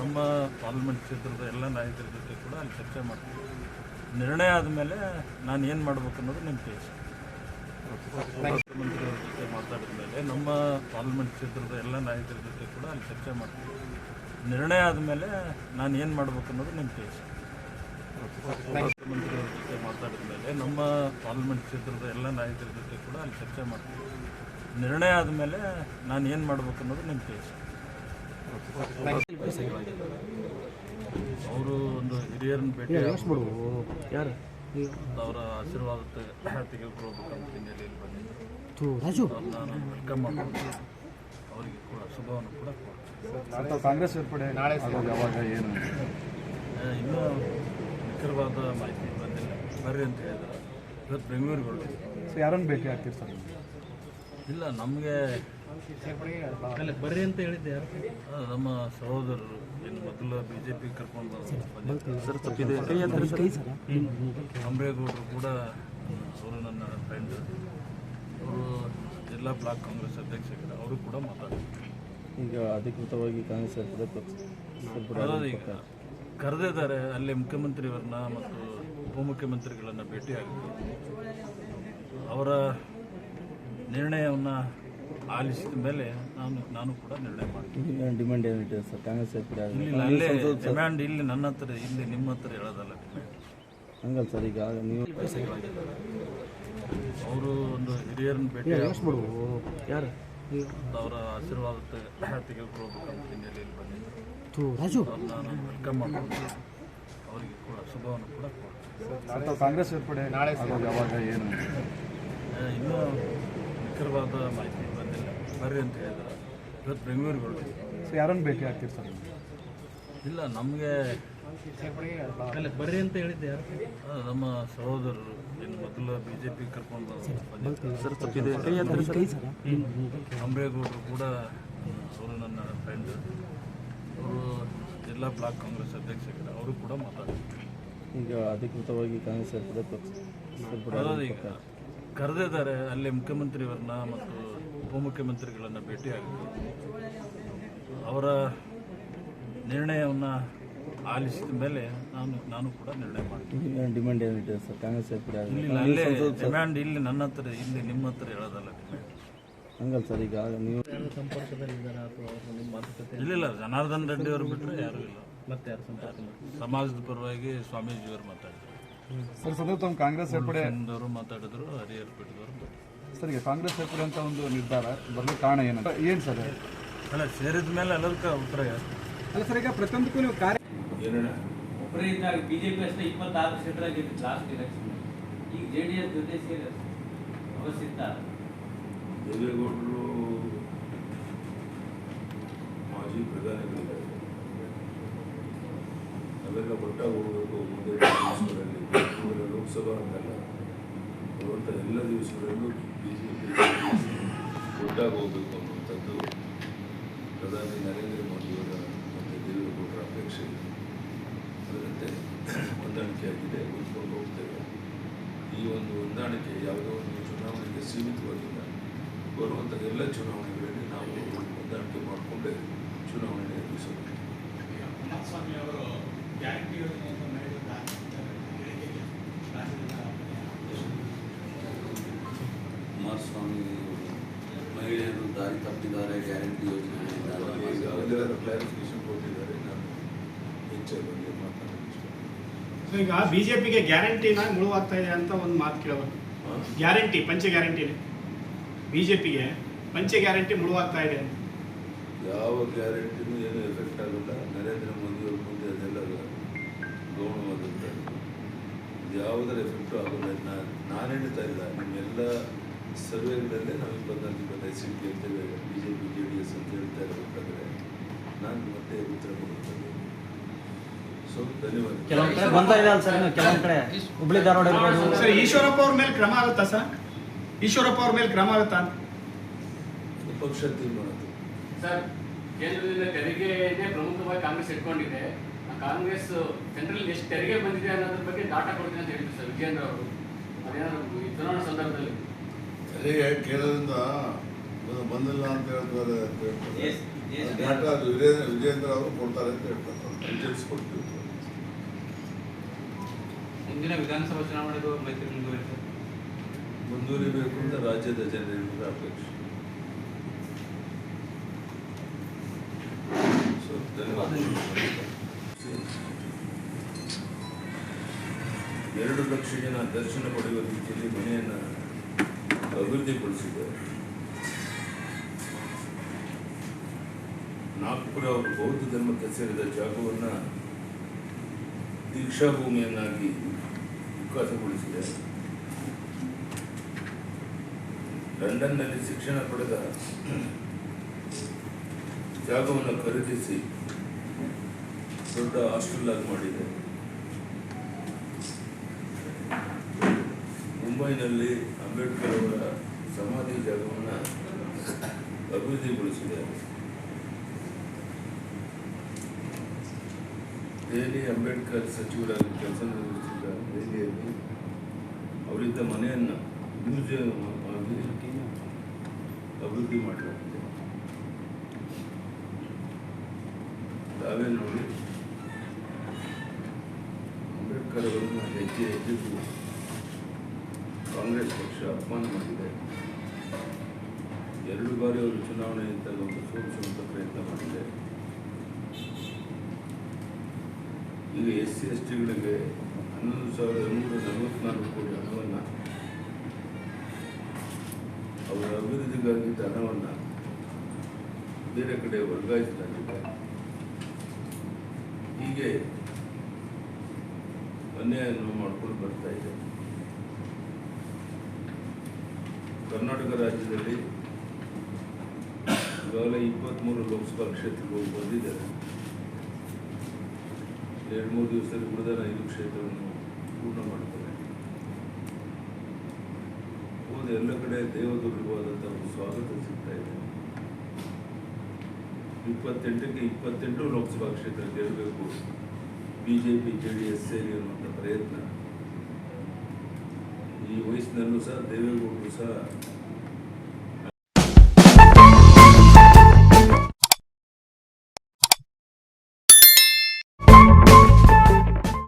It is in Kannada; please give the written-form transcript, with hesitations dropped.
ನಮ್ಮ ಪಾರ್ಲಿಮೆಂಟ್ ಕ್ಷೇತ್ರದ ಎಲ್ಲ ನಾಯಕರ ಜೊತೆ ಕೂಡ ಅಲ್ಲಿ ಚರ್ಚೆ ಮಾಡ್ತೀವಿ. ನಿರ್ಣಯ ಆದಮೇಲೆ ನಾನು ಏನು ಮಾಡಬೇಕು ಅನ್ನೋದು ನಿಮ್ಮ ಕೇಸ್. ಮುಖ್ಯಮಂತ್ರಿಯವ್ರ ಜೊತೆ ಮಾತಾಡಿದ ಮೇಲೆ ನಮ್ಮ ಪಾರ್ಲಿಮೆಂಟ್ ಕ್ಷೇತ್ರದ ಎಲ್ಲ ನಾಯಕರ ಜೊತೆ ಕೂಡ ಅಲ್ಲಿ ಚರ್ಚೆ ಮಾಡ್ತೀವಿ. ನಿರ್ಣಯ ಆದಮೇಲೆ ನಾನು ಏನು ಮಾಡಬೇಕು ಅನ್ನೋದು ನಿಮ್ಮ ಕೇಸ್. ಮುಖ್ಯಮಂತ್ರಿಯವ್ರ ಜೊತೆ ಮಾತಾಡಿದ ಮೇಲೆ ನಮ್ಮ ಪಾರ್ಲಿಮೆಂಟ್ ಕ್ಷೇತ್ರದ ಎಲ್ಲ ನಾಯಕರ ಜೊತೆ ಕೂಡ ಅಲ್ಲಿ ಚರ್ಚೆ ಮಾಡ್ತೀವಿ. ನಿರ್ಣಯ ಆದಮೇಲೆ ನಾನು ಏನು ಮಾಡಬೇಕು ಅನ್ನೋದು ನಿಮ್ಮ ಕೇಸ್. ಅವರು ಒಂದು ಹಿರಿಯರನ್ನ ಭೇಟಿ ಯಾರು ಅವರ ಆಶೀರ್ವಾದ ತೆಗೆದುಕೊಳ್ಬೇಕಂತ ಹಿನ್ನೆಲೆಯಲ್ಲಿ ಬಂದಿದ್ದು ನಾನು ವೆಲ್ಕಮ್ ಮಾಡ್ತೀನಿ. ಅವರಿಗೆ ಕೂಡ ಶುಭವನ್ನು ಕೂಡ ಅಥವಾ ಕಾಂಗ್ರೆಸ್ ಸೇರ್ಪಡೆ ನಾಳೆ ಯಾವಾಗ ಏನು ಇನ್ನೂ ನಿಖರವಾದ ಮಾಹಿತಿ ಬಂದಿಲ್ಲ. ಬರ್ರಿ ಅಂತ ಹೇಳಿದ್ರು. ಇವತ್ತು ಬೆಂಗಳೂರಿಗೆ ಹೊರಟಿದ್ದೆ. ಸೊ ಯಾರನ್ನು ಭೇಟಿ ಆಗ್ತೀರಿ ಸರ್? ಇಲ್ಲ, ನಮಗೆ ಬರ್ರಿ ಅಂತ ಹೇಳಿದ್ದೆ ಯಾರು? ನಮ್ಮ ಸಹೋದರರು ಇನ್ನು ಮೊದಲು BJP ಕರ್ಕೊಂಡು ಅಂಬ್ರೇಗೌಡರು ಕೂಡ ಅವರು ನನ್ನ ಫ್ರೆಂಡ್. ಅವರು ಜಿಲ್ಲಾ ಬ್ಲಾಕ್ ಕಾಂಗ್ರೆಸ್ ಅಧ್ಯಕ್ಷರು. ಅವರು ಕೂಡ ಮಾತಾಡ್ತಾರೆ. ಈಗ ಅಧಿಕೃತವಾಗಿ ಕಾಂಗ್ರೆಸ್ ಅದಾದ ಈಗ ಕರೆದಿದ್ದಾರೆ. ಅಲ್ಲಿ ಮುಖ್ಯಮಂತ್ರಿಯವರನ್ನ ಮತ್ತು ಉಪಮುಖ್ಯಮಂತ್ರಿಗಳನ್ನು ಭೇಟಿಯಾಗಿದ್ದು ಅವರ ನಿರ್ಣಯವನ್ನು ಆಲಿಸಿದ ಮೇಲೆ ನಾನು ಕೂಡ ನಿರ್ಣಯ ಮಾಡ್ತೀನಿ. ಡಿಮ್ಯಾಂಡ್ ಏನಿದೆ ಸರ್ ಕಾಂಗ್ರೆಸ್ ಸೇರ್ಪಡೆ? ಅಲ್ಲೇ ಡಿಮ್ಯಾಂಡ್ ಇಲ್ಲಿ ನನ್ನ ಹತ್ರ, ಇಲ್ಲಿ ನಿಮ್ಮ ಹತ್ರ ಹೇಳೋದಲ್ಲ ಡಿಮ್ಯಾಂಡ್. ಹಂಗಲ್ಲ ಸರ್, ಈಗ ನೀವು ಅವರು ಒಂದು ಹಿರಿಯರನ್ನ ಭೇಟಿ ಯಾರು ಅವರ ಆಶೀರ್ವಾದ ತೆಗೆದುಕೊಳ್ಬೇಕಂತ ಹಿನ್ನೆಲೆಯಲ್ಲಿ ಬಂದಿದ್ದು ನಾನು ವೆಲ್ಕಮ್ ಮಾಡ್ತೀನಿ. ಅವರಿಗೆ ಕೂಡ ಶುಭವನ್ನು ಕೂಡ ಅಥವಾ ಕಾಂಗ್ರೆಸ್ ಸೇರ್ಪಡೆ ನಾಳೆ ಯಾವಾಗ ಏನು ಇನ್ನೂ ನಿಖರವಾದ ಮಾಹಿತಿ ಬಂದಿಲ್ಲ. ಬರ್ರಿ ಅಂತ ಹೇಳಿದ್ರು. ಇವತ್ತು ಬೆಂಗಳೂರಿಗೆ ಹೊರಟಿದ್ದೆ. ಸೊ ಯಾರನ್ನು ಭೇಟಿ ಆಗ್ತೀರಿ ಸರ್? ಇಲ್ಲ, ನಮಗೆ ಬರ್ರಿ ಅಂತ ಹೇಳಿದ್ದೆ ಯಾರು? ನಮ್ಮ ಸಹೋದರರು ಇನ್ನು ಮೊದಲು BJP ಕರ್ಕೊಂಡು ಅಂಬ್ರೇಗೌಡರು ಕೂಡ ಅವರು ನನ್ನ ಫ್ರೆಂಡ್. ಅವರು ಜಿಲ್ಲಾ ಬ್ಲಾಕ್ ಕಾಂಗ್ರೆಸ್ ಅಧ್ಯಕ್ಷರು. ಅವರು ಕೂಡ ಮಾತಾಡ್ತಾರೆ. ಈಗ ಅಧಿಕೃತವಾಗಿ ಕಾಂಗ್ರೆಸ್ ಅದಾದ ಈಗ ಕರೆದಿದ್ದಾರೆ. ಅಲ್ಲಿ ಮುಖ್ಯಮಂತ್ರಿಯವರನ್ನ ಮತ್ತು ಉಪಮುಖ್ಯಮಂತ್ರಿಗಳನ್ನು ಭೇಟಿಯಾಗಿದ್ದು ಅವರ ನಿರ್ಣಯವನ್ನು ಆಲಿಸಿದ ಮೇಲೆ ನಾನು ಕೂಡ ನಿರ್ಣಯ ಮಾಡ್ತೀನಿ. ಡಿಮ್ಯಾಂಡ್ ಏನಿದೆ ಸರ್ ಕಾಂಗ್ರೆಸ್ ಸೇರ್ಪಡೆ? ಅಲ್ಲೇ ಡಿಮ್ಯಾಂಡ್ ಇಲ್ಲಿ ನನ್ನ ಹತ್ರ, ಇಲ್ಲಿ ನಿಮ್ಮ ಹತ್ರ ಹೇಳೋದಲ್ಲ ಡಿಮ್ಯಾಂಡ್. ಹಂಗಲ್ಲ ಸರ್, ಈಗ ನೀವು ಸಂಪರ್ಕದಲ್ಲಿದ್ದಾರೆ ಅಥವಾ ನಿಮ್ಮ ಮಾತುಕತೆ? ಇಲ್ಲ, ಜನಾರ್ದನ್ ರೆಡ್ಡಿ ಅವರು ಬಿಟ್ಟರೆ ಯಾರೂ ಇಲ್ಲ. ಮತ್ತೆ ಯಾರು ಸಂಪರ್ಕ? ಸಮಾಜದ ಪರವಾಗಿ ಸ್ವಾಮೀಜಿಯವರು ಮಾತಾಡಿದ್ರು. ಸರ್ ಸದ್ಯ ತಮ್ಮ ಕಾಂಗ್ರೆಸ್ ಸೇರ್ಪಡೆ ಅವರು ಮಾತಾಡಿದ್ರು, ಹರಿಹರ ಪೀಠದವರು ಮಾತಾಡಿದ್ರು. ಸರ್ ಈಗ ಕಾಂಗ್ರೆಸ್ ಸೇರ್ಪಡೆ ಅಂತ ಒಂದು ನಿರ್ಧಾರ ಬರಲಿಕ್ಕೆ ಕಾರಣ ಏನಂತ ಏನು ಸರ್? ಅಲ್ಲ, ಸೇರಿದ ಮೇಲೆ ಎಲ್ಲದಕ್ಕೆ ಉತ್ತರ ಅಲ್ಲ ಸರ್, ಈಗ ಪ್ರತಿಯೊಂದಕ್ಕೂ ನೀವು ಕಾರ್ಯ ಒಬ್ಬರೇ ಇದ್ದಾಗ BJP ಅಷ್ಟೇ 26 ಕ್ಷೇತ್ರದಲ್ಲಿ ಲಾಸ್ಟ್ ಎಲೆಕ್ಷನ್. ಈಗ JDS ಜೊತೆ ಸೇರಿ ಅವಶ್ಯಕ ದೇವೇಗೌಡರು ಮಾಜಿ ಪ್ರಧಾನಿಗಳಿದ್ದಾರೆ. ಅವೆಲ್ಲ ಒಟ್ಟಾಗಿ ಹೋಗಬೇಕು. ಮುಂದೆ ದಿವಸಗಳಲ್ಲಿ ಲೋಕಸಭಾ ಅಂತಲ್ಲ, ಬರುವಂಥ ಎಲ್ಲ ದಿವಸಗಳಲ್ಲೂ BJP ಒಟ್ಟಾಗಿ ಹೋಗಬೇಕು ಅನ್ನುವಂಥದ್ದು ಪ್ರಧಾನಿ ನರೇಂದ್ರ ಮೋದಿಯವರ ಮತ್ತು ದೇವೇಗೌಡರ ಅಪೇಕ್ಷೆ. ಅದರಂತೆ ಹೊಂದಾಣಿಕೆಯಾಗಿದೆ, ಹೊಂದ್ಕೊಂಡು ಹೋಗ್ತೇವೆ. ಈ ಒಂದು ಹೊಂದಾಣಿಕೆ ಯಾವುದೋ ಒಂದು ಚುನಾವಣೆಗೆ ಸೀಮಿತವಾಗಿಲ್ಲ. ಬರುವಂಥ ಎಲ್ಲ ಚುನಾವಣೆಗಳಲ್ಲಿ ನಾವು ಹೊಂದಾಣಿಕೆ ಮಾಡಿಕೊಂಡೇ ಚುನಾವಣೆ ಎದುರಿಸಬೇಕು. ಕುಮಾರಸ್ವಾಮಿ ಅವರು ಗ್ಯಾರಂಟಿ ಯೋಜನೆಯನ್ನು ಕುಮಾರಸ್ವಾಮಿ ಮಹಿಳೆಯರು ದಾರಿ ತಪ್ಪಿದ್ದಾರೆ, ಗ್ಯಾರಂಟಿ ಯೋಜನೆ ಈಗಾಗಲೇ ಕ್ಲಾರಿಫಿಕೇಶನ್ ಕೊಟ್ಟಿದ್ದಾರೆ. ನಾನು ಹೆಚ್ಚಾಗಿ ಬಗ್ಗೆ ಮಾತನಾಡೋದು. ಈಗ BJPಗೆ ಗ್ಯಾರಂಟಿನ ಮುಳುವಾಗ್ತಾ ಇದೆ ಅಂತ ಒಂದು ಮಾತು ಕೇಳಬೇಕು. ಗ್ಯಾರಂಟಿ, ಪಂಚ ಗ್ಯಾರಂಟಿನೇ BJPಗೆ ಪಂಚ ಗ್ಯಾರಂಟಿ ಮುಳುವಾಗ್ತಾ ಇದೆ ಅಂತ. ಯಾವ ಗ್ಯಾರಂಟಿನೂ ಏನೂ ಎಫೆಕ್ಟ್ ಆಗಲ್ಲ. ನರೇಂದ್ರ ಮೋದಿಯವ್ರ ಮುಂದೆ ಅದೆಲ್ಲ ಗೌಣವಾದಂಥ ಯಾವುದರ ಎಫೆಕ್ಟು ಆಗೋಲ್ಲ. ನಾನು ಹೇಳ್ತಾ ಇಲ್ಲ, ನಿಮ್ಮೆಲ್ಲ ಸರ್ವೆಗಳಲ್ಲೇ ನಾವು 24-25 ಸೀಟ್ ಗೆಲ್ತೇವೆ, BJP JDS ಅಂತ ಹೇಳ್ತಾ ಇರಬೇಕಾದ್ರೆ ನಾನು ಮತ್ತೆ ಉತ್ತರ ಕೊಡುತ್ತೇನೆ. ಸೊ ಧನ್ಯವಾದ. ಸರ್, ಈಶ್ವರಪ್ಪ ಅವ್ರ ಮೇಲೆ ಕ್ರಮ ಆಗುತ್ತಾ ಸರ್? ಈಶ್ವರಪ್ಪ ಅವ್ರ ಮೇಲೆ ಕ್ರಮ ಆಗುತ್ತಾ ಅಂತ ಪಕ್ಷ ತೀರ್ಮಾನ. ಸರ್, ಕೇಂದ್ರದಿಂದ ತೆರಿಗೆನೇ ಪ್ರಮುಖವಾಗಿ ಕಾಂಗ್ರೆಸ್ ಇಟ್ಕೊಂಡಿದೆ. ಕಾಂಗ್ರೆಸ್ ಸೆಂಟ್ರಲ್ ಎಷ್ಟು ತೆರಿಗೆ ಬಂದಿದೆ ಅನ್ನೋದ್ರ ಬಗ್ಗೆ ಡಾಟಾ ಕೊಡ್ತೀನಿ ಅಂತ ಹೇಳಿದ್ರು ಸರ್ ವಿಜೇಂದ್ರ ಅವರು. ಅದೇನಾದ್ರು ಈ ಚುನಾವಣಾ ಸಂದರ್ಭದಲ್ಲಿ ತೆರಿಗೆ ಕೇಂದ್ರದಿಂದ ಬಂದಿಲ್ಲ ಅಂತ ಹೇಳ್ತಾರೆ. ಡಾಟಾ ಅದು ವಿಜೇಂದ್ರ ಅವರು ಕೊಡ್ತಾರೆ ಅಂತ ಹೇಳ್ತಾರೆ, ತಿಳಿಸ್ಕೊಡ್ತೀವಿ. ಮುಂದಿನ ವಿಧಾನಸಭಾ ಚುನಾವಣೆಗೂ ಮೈತ್ರಿ ಮುಂದುವರಿಯುತ್ತೆ. ಮುಂದುವರಿಬೇಕು ಅಂತ ರಾಜ್ಯದ ಜನರಿಂದ ಅಪೇಕ್ಷೆ. ಸೊ ಧನ್ಯವಾದ. 2 ಲಕ್ಷ ಜನ ದರ್ಶನ ಪಡೆಯುವ ರೀತಿಯಲ್ಲಿ ಮನೆಯನ್ನು ಅಭಿವೃದ್ಧಿಪಡಿಸಿದ್ದಾರೆ. ನಾಗ್ಪುರ ಅವರು ಬೌದ್ಧ ಧರ್ಮಕ್ಕೆ ಸೇರಿದ ಜಾಗವನ್ನು ದೀಕ್ಷಾ ಭೂಮಿಯನ್ನಾಗಿ ವಿಕಾಸಗೊಳಿಸಿದೆ. ಲಂಡನ್ನಲ್ಲಿ ಶಿಕ್ಷಣ ಪಡೆದ ಜಾಗವನ್ನು ಖರೀದಿಸಿ ದೊಡ್ಡ ಹಾಸ್ಟೆಲ್ ಆಗಿ ಮಾಡಿದೆ. ಮುಂಬೈನಲ್ಲಿ ಅಂಬೇಡ್ಕರ್ ಅವರ ಸಮಾಧಿ ಜಾಗವನ್ನು ಅಭಿವೃದ್ಧಿಗೊಳಿಸಿದೆ. ದೆಹಲಿ ಅಂಬೇಡ್ಕರ್ ಸಚಿವರಾಗಿ ಕೆಲಸ ನಿರ್ವಹಿಸಿದ ದೆಹಲಿಯಲ್ಲಿ ಅವರಿದ್ದ ಮನೆಯನ್ನು ಮ್ಯೂಸಿಯಂ ಆಗಿ ಅಭಿವೃದ್ಧಿ ಮಾಡಲಾಗಿದೆ. ತಾವೇ ನೋಡಿ, ಅಂಬೇಡ್ಕರ್ ಅವರನ್ನು ಹೆಜ್ಜೆ ಹೆಜ್ಜೆಗೂ ಕಾಂಗ್ರೆಸ್ ಪಕ್ಷ ಅಪಮಾನ ಮಾಡಿದೆ. 2 ಬಾರಿ ಅವರು ಚುನಾವಣೆ ನಿಂತಾಗ ಒಂದು ಸೋಲಿಸುವಂಥ ಪ್ರಯತ್ನ ಮಾಡಿದೆ. ಈಗ SC/STಗಳಿಗೆ 11,144 ಕೋಟಿ ಹಣವನ್ನು ಅವರ ಅಭಿವೃದ್ಧಿಗಾಗಿ ಹಣವನ್ನು ಬೇರೆ ಕಡೆ ವರ್ಗಾಯಿಸಲಾಗಿದೆ. ಹೀಗೆ ಅನ್ಯಾಯವನ್ನು ಮಾಡ್ಕೊಂಡು ಬರ್ತಾ ಇದೆ. ಕರ್ನಾಟಕ ರಾಜ್ಯದಲ್ಲಿ ಈಗಾಗಲೇ 23 ಲೋಕಸಭಾ ಕ್ಷೇತ್ರಗಳು ಬಂದಿದ್ದಾರೆ. 2-3 ದಿವಸದಲ್ಲಿ ಉಳಿದ 5 ಕ್ಷೇತ್ರವನ್ನು ಪೂರ್ಣ ಮಾಡ್ತಾರೆ. ಹೋದ ಎಲ್ಲ ಕಡೆ ದೇವದುರ್ಗವಾದಂಥ ಒಂದು ಸ್ವಾಗತ ಸಿಗ್ತಾ ಇದೆ. 28ಕ್ಕೆ 28 ಲೋಕಸಭಾ ಕ್ಷೇತ್ರ ಗೆಲ್ಲಬೇಕು, BJP JDS ಸೇರಿ ಅನ್ನುವಂಥ ಪ್ರಯತ್ನ. ಈ ವಯಸ್ಸಿನಲ್ಲೂ ಸಹ ದೇವೇಗೌಡರು ಸಹ